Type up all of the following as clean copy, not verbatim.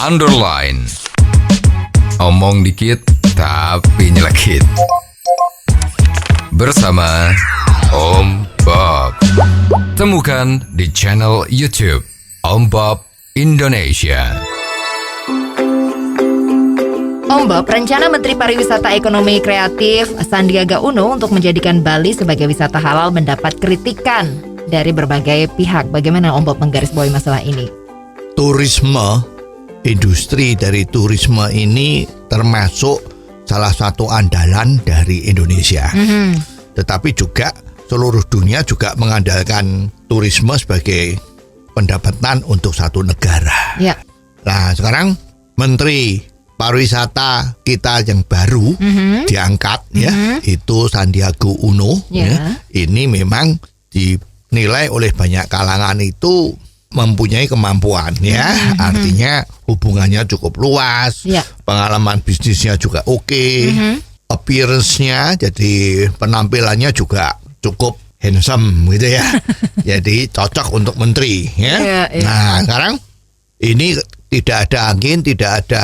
underline. Omong dikit tapi nyelekit. Bersama Om Bob. Temukan di channel YouTube Om Bob Indonesia. Om Bob, rencana Menteri Pariwisata Ekonomi Kreatif Sandiaga Uno untuk menjadikan Bali sebagai wisata halal mendapat kritikan dari berbagai pihak. Bagaimana Om Bob menggarisbawahi masalah ini? Turisme, industri dari turisme ini termasuk salah satu andalan dari Indonesia. Tetapi juga seluruh dunia juga mengandalkan turisme sebagai pendapatan untuk satu negara. Ya. Nah, sekarang Menteri Pariwisata kita yang baru diangkat ya, itu Sandiaga Uno. Ya. Ini memang dinilai oleh banyak kalangan itu mempunyai kemampuan ya, artinya hubungannya cukup luas, pengalaman bisnisnya juga oke, appearance-nya jadi penampilannya juga cukup handsome gitu ya, jadi cocok untuk menteri ya. Nah sekarang ini tidak ada angin, tidak ada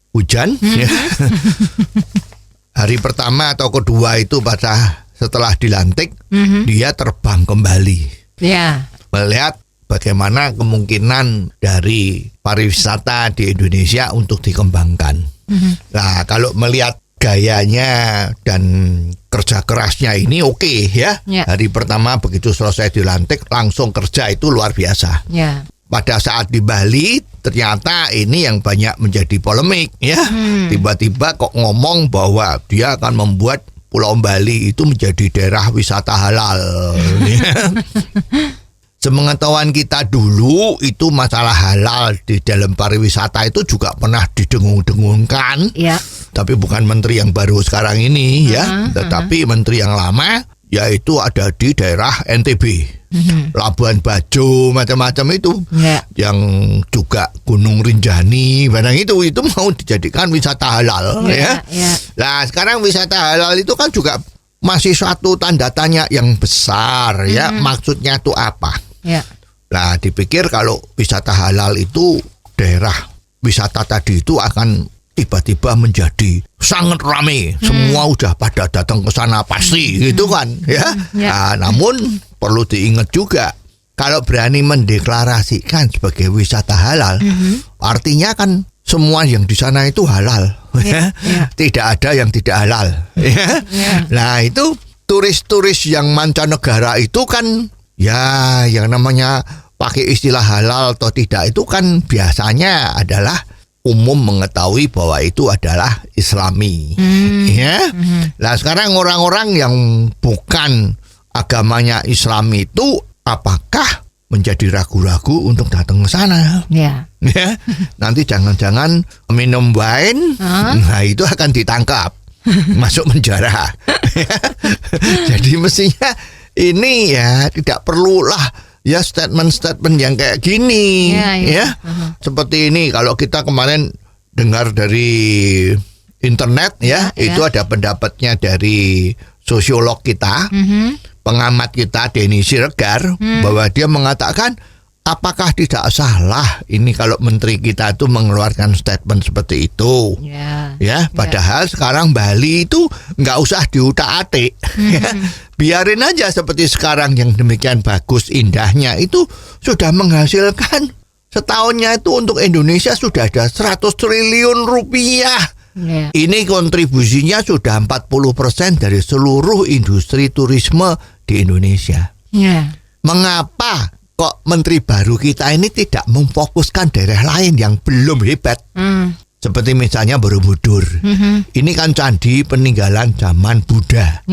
hujan. Ya. Hari pertama atau kedua itu pada setelah dilantik dia terbang kembali, melihat bagaimana kemungkinan dari pariwisata di Indonesia untuk dikembangkan. Nah, kalau melihat gayanya dan kerja kerasnya ini oke ya. Hari pertama begitu selesai dilantik langsung kerja itu luar biasa. Pada saat di Bali ternyata ini yang banyak menjadi polemik ya. Tiba-tiba kok ngomong bahwa dia akan membuat Pulau Bali itu menjadi daerah wisata halal. Ya. Sepengetahuan kita dulu itu masalah halal di dalam pariwisata itu juga pernah didengung-dengungkan. Tapi bukan menteri yang baru sekarang ini ya, tetapi menteri yang lama yaitu ada di daerah NTB. Labuan Bajo macam-macam itu. Yang juga Gunung Rinjani barang itu mau dijadikan wisata halal ya. Nah, sekarang wisata halal itu kan juga masih suatu tanda tanya yang besar ya. Maksudnya itu apa? Nah, dipikir kalau wisata halal itu daerah wisata tadi itu akan tiba-tiba menjadi sangat ramai. Semua udah pada datang ke sana pasti gitu kan ya. Nah, namun perlu diingat juga kalau berani mendeklarasikan sebagai wisata halal, artinya kan semua yang di sana itu halal. Tidak ada yang tidak halal. Nah, itu turis-turis yang mancanegara itu kan ya yang namanya pakai istilah halal atau tidak itu kan biasanya adalah umum mengetahui bahwa itu adalah Islami. Nah, sekarang orang-orang yang bukan agamanya Islam itu apakah menjadi ragu-ragu untuk datang ke sana? Ya. Nanti jangan-jangan minum wine, nah itu akan ditangkap, masuk penjara. Jadi mestinya ini ya tidak perlulah ya statement-statement yang kayak gini ya. Seperti ini kalau kita kemarin dengar dari internet ya, itu ada pendapatnya dari sosiolog kita, pengamat kita Denny Siregar, bahwa dia mengatakan apakah tidak salah ini kalau menteri kita itu mengeluarkan statement seperti itu. Padahal sekarang Bali itu nggak usah diutak-atik. Biarin aja seperti sekarang yang demikian bagus indahnya itu sudah menghasilkan setahunnya itu untuk Indonesia sudah ada 100 triliun rupiah. Ini kontribusinya sudah 40% dari seluruh industri turisme di Indonesia. Mengapa kok menteri baru kita ini tidak memfokuskan daerah lain yang belum hebat? Seperti misalnya Borobudur. Ini kan candi peninggalan zaman Buddha.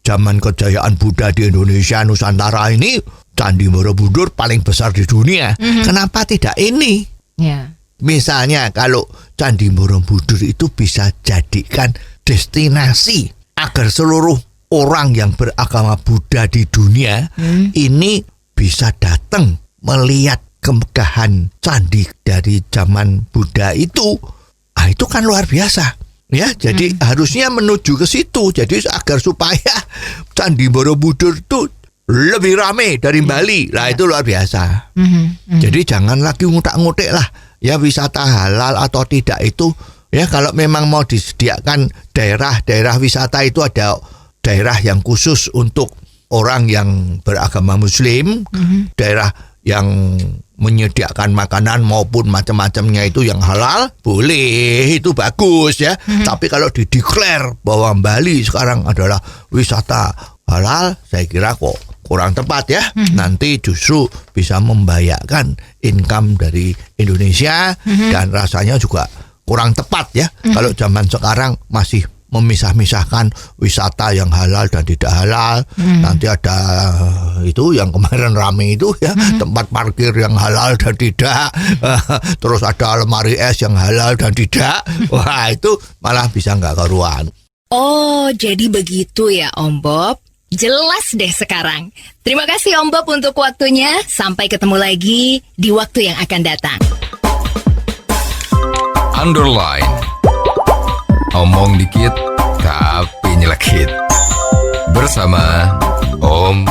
Zaman kejayaan Buddha di Indonesia, Nusantara ini Candi Borobudur paling besar di dunia. Kenapa tidak ini? Misalnya kalau Candi Borobudur itu bisa jadikan destinasi agar seluruh orang yang beragama Buddha di dunia ini bisa datang melihat kemegahan candi dari zaman Buddha itu. Ah, itu kan luar biasa. Ya, jadi harusnya menuju ke situ. Jadi agar supaya Candi Borobudur itu lebih ramai dari Bali. Lah itu luar biasa. Jadi jangan lagi ngutak-ngutik lah. ya wisata halal atau tidak itu ya kalau memang mau disediakan daerah-daerah wisata itu ada daerah yang khusus untuk orang yang beragama Muslim, daerah yang menyediakan makanan maupun macam-macamnya itu yang halal, boleh, itu bagus ya. Tapi kalau dideklar bahwa Bali sekarang adalah wisata halal, saya kira kok kurang tepat ya. Nanti justru bisa membahayakan income dari Indonesia dan rasanya juga kurang tepat ya. Kalau zaman sekarang masih memisah-misahkan wisata yang halal dan tidak halal. Nanti ada itu yang kemarin rame itu ya, tempat parkir yang halal dan tidak. Terus ada lemari es yang halal dan tidak. Wah, itu malah bisa nggak karuan. Oh, jadi begitu ya Om Bob. Jelas deh sekarang. Terima kasih Om Bob untuk waktunya. Sampai ketemu lagi di waktu yang akan datang. Underline. Omong dikit tapi nyelekit. Bersama Om